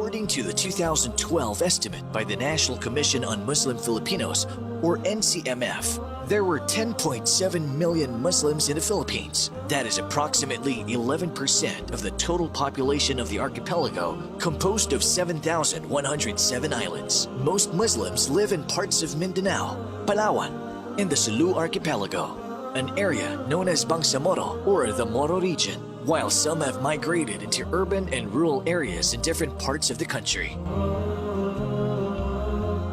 According to the 2012 estimate by the National Commission on Muslim Filipinos, or NCMF, there were 10.7 million Muslims in the Philippines. That is approximately 11% of the total population of the archipelago, composed of 7,107 islands. Most Muslims live in parts of Mindanao, Palawan, and the Sulu archipelago, an area known as Bangsamoro or the Moro region, while some have migrated into urban and rural areas in different parts of the country.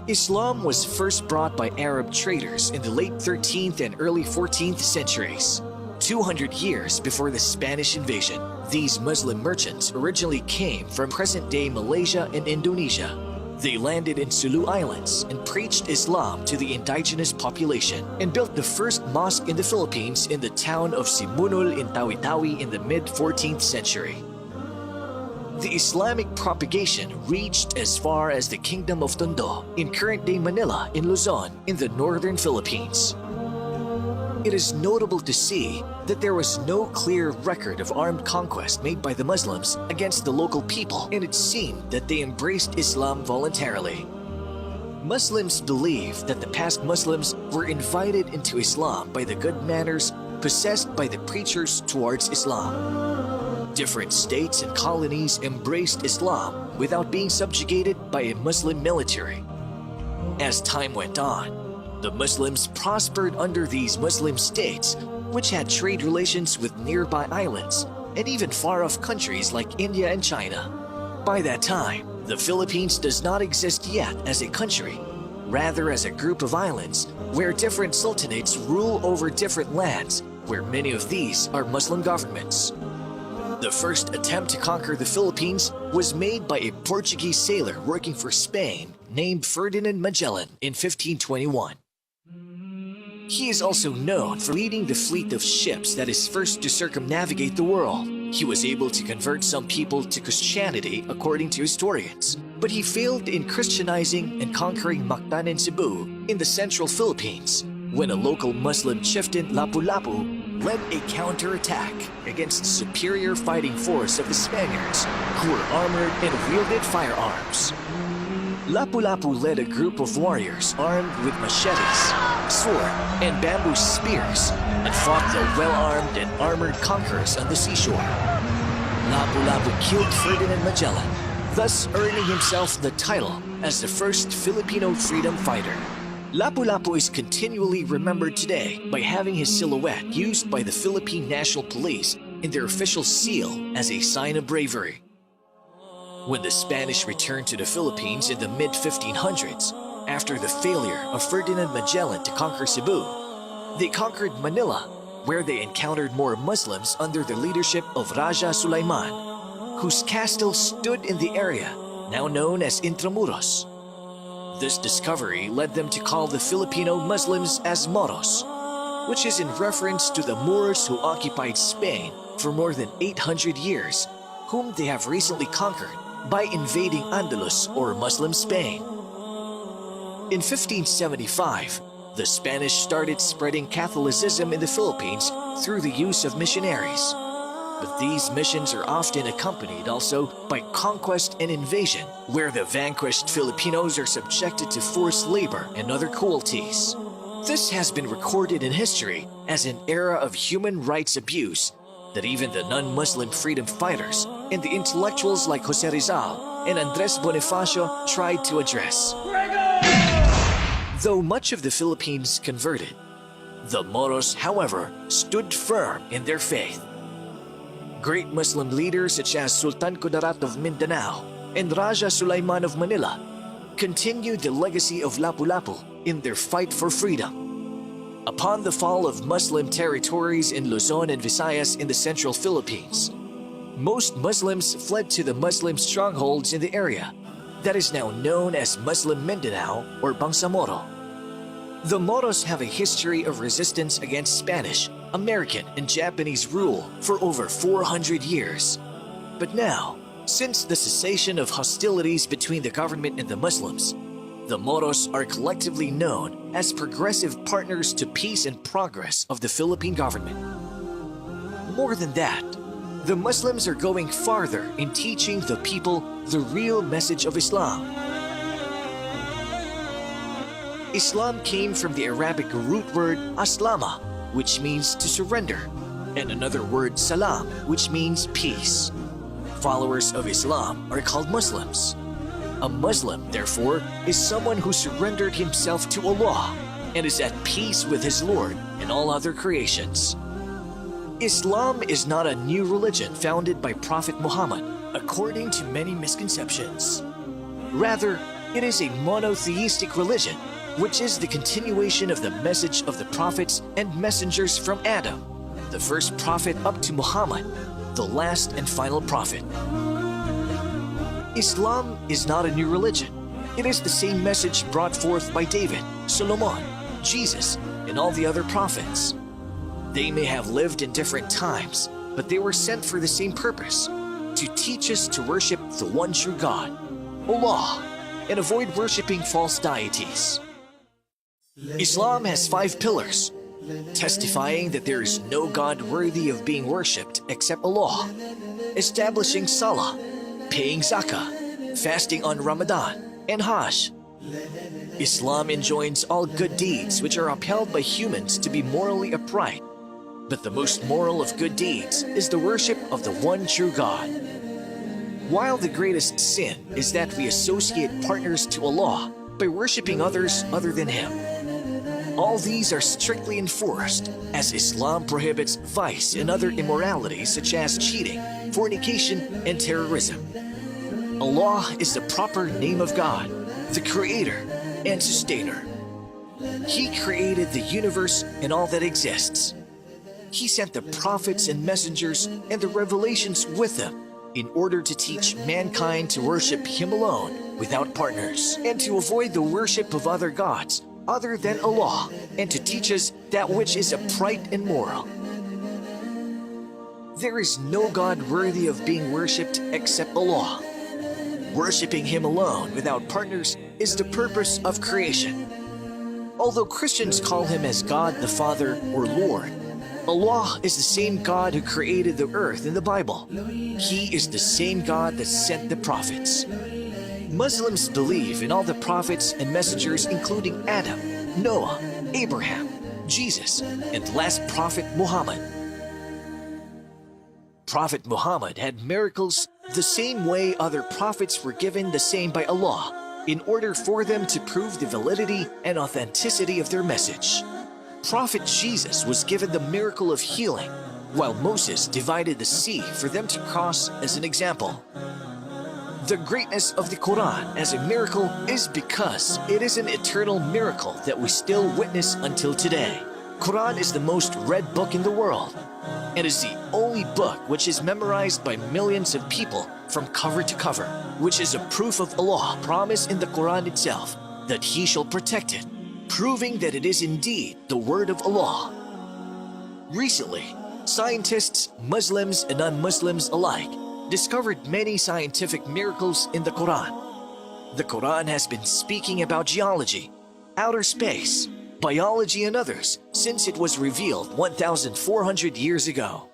Islam was first brought by Arab traders in the late 13th and early 14th centuries. 200 years before the Spanish invasion, these Muslim merchants originally came from present-day Malaysia and Indonesia. They landed in Sulu Islands and preached Islam to the indigenous population and built the first mosque in the Philippines in the town of Simunul in Tawi-Tawi in the mid-14th century. The Islamic propagation reached as far as the Kingdom of Tondo in current-day Manila in Luzon in the northern Philippines. It is notable to see that there was no clear record of armed conquest made by the Muslims against the local people, and it seemed that they embraced Islam voluntarily. Muslims believe that the past Muslims were invited into Islam by the good manners possessed by the preachers towards Islam. Different states and colonies embraced Islam without being subjugated by a Muslim military. As time went on, the Muslims prospered under these Muslim states, which had trade relations with nearby islands and even far-off countries like India and China. By that time, the Philippines does not exist yet as a country, rather as a group of islands where different sultanates rule over different lands, where many of these are Muslim governments. The first attempt to conquer the Philippines was made by a Portuguese sailor working for Spain named Ferdinand Magellan in 1521. He is also known for leading the fleet of ships that is first to circumnavigate the world. He was able to convert some people to Christianity according to historians, but he failed in Christianizing and conquering Mactan and Cebu in the central Philippines when a local Muslim chieftain, Lapu-Lapu, led a counterattack against the superior fighting force of the Spaniards, who were armored and wielded firearms. Lapu-Lapu led a group of warriors armed with machetes, sword, and bamboo spears and fought the well-armed and armored conquerors on the seashore. Lapu-Lapu killed Ferdinand Magellan, thus earning himself the title as the first Filipino freedom fighter. Lapu-Lapu is continually remembered today by having his silhouette used by the Philippine National Police in their official seal as a sign of bravery. When the Spanish returned to the Philippines in the mid-1500s, after the failure of Ferdinand Magellan to conquer Cebu, they conquered Manila, where they encountered more Muslims under the leadership of Raja Sulaiman, whose castle stood in the area now known as Intramuros. This discovery led them to call the Filipino Muslims as Moros, which is in reference to the Moors who occupied Spain for more than 800 years, whom they have recently conquered by invading Andalus or Muslim Spain. In 1575, the Spanish started spreading Catholicism in the Philippines through the use of missionaries. But these missions are often accompanied also by conquest and invasion, where the vanquished Filipinos are subjected to forced labor and other cruelties. This has been recorded in history as an era of human rights abuse that even the non-Muslim freedom fighters and the intellectuals like Jose Rizal and Andres Bonifacio tried to address. Though much of the Philippines converted, the Moros, however, stood firm in their faith. Great Muslim leaders such as Sultan Kudarat of Mindanao and Raja Sulaiman of Manila continued the legacy of Lapu-Lapu in their fight for freedom. Upon the fall of Muslim territories in Luzon and Visayas in the central Philippines, most Muslims fled to the Muslim strongholds in the area that is now known as Muslim Mindanao or Bangsamoro. The Moros have a history of resistance against Spanish, American, and Japanese rule for over 400 years. But now, since the cessation of hostilities between the government and the Muslims, the Moros are collectively known as progressive partners to peace and progress of the Philippine government. More than that, the Muslims are going farther in teaching the people the real message of Islam. Islam came from the Arabic root word aslama, which means to surrender, and another word salam, which means peace. Followers of Islam are called Muslims. A Muslim, therefore, is someone who surrendered himself to Allah and is at peace with his Lord and all other creations. Islam is not a new religion founded by Prophet Muhammad, according to many misconceptions. Rather, it is a monotheistic religion, which is the continuation of the message of the prophets and messengers from Adam, the first prophet, up to Muhammad, the last and final prophet. Islam is not a new religion. It is the same message brought forth by David, Solomon, Jesus, and all the other prophets. They may have lived in different times, but they were sent for the same purpose, to teach us to worship the one true God, Allah, and avoid worshiping false deities. Islam has 5 pillars, testifying that there is no God worthy of being worshipped except Allah, establishing Salah, paying Zakah, fasting on Ramadan, and Hajj. Islam enjoins all good deeds which are upheld by humans to be morally upright, but the most moral of good deeds is the worship of the one true God. While the greatest sin is that we associate partners to Allah by worshipping others other than Him. All these are strictly enforced, as Islam prohibits vice and other immoralities such as cheating, fornication, and terrorism. Allah is the proper name of God, the Creator and Sustainer. He created the universe and all that exists. He sent the prophets and messengers and the revelations with them in order to teach mankind to worship Him alone without partners and to avoid the worship of other gods other than Allah, and to teach us that which is upright and moral. There is no God worthy of being worshipped except Allah. Worshipping Him alone without partners is the purpose of creation. Although Christians call Him as God the Father or Lord, Allah is the same God who created the earth in the Bible. He is the same God that sent the prophets. Muslims believe in all the prophets and messengers, including Adam, Noah, Abraham, Jesus, and last prophet Muhammad. Prophet Muhammad had miracles the same way other prophets were given the same by Allah, in order for them to prove the validity and authenticity of their message. Prophet Jesus was given the miracle of healing, while Moses divided the sea for them to cross as an example. The greatness of the Quran as a miracle is because it is an eternal miracle that we still witness until today. Quran is the most read book in the world, and is the only book which is memorized by millions of people from cover to cover, which is a proof of Allah's promise in the Quran itself that He shall protect it, proving that it is indeed the word of Allah. Recently, scientists, Muslims and non-Muslims alike, discovered many scientific miracles in the Quran. The Quran has been speaking about geology, outer space, biology and others since it was revealed 1,400 years ago.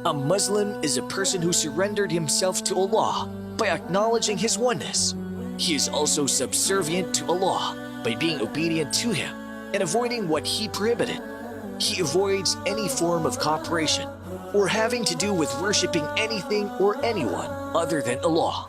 A Muslim is a person who surrendered himself to Allah by acknowledging His oneness. He is also subservient to Allah by being obedient to Him and avoiding what He prohibited. He avoids any form of cooperation or having to do with worshipping anything or anyone other than Allah.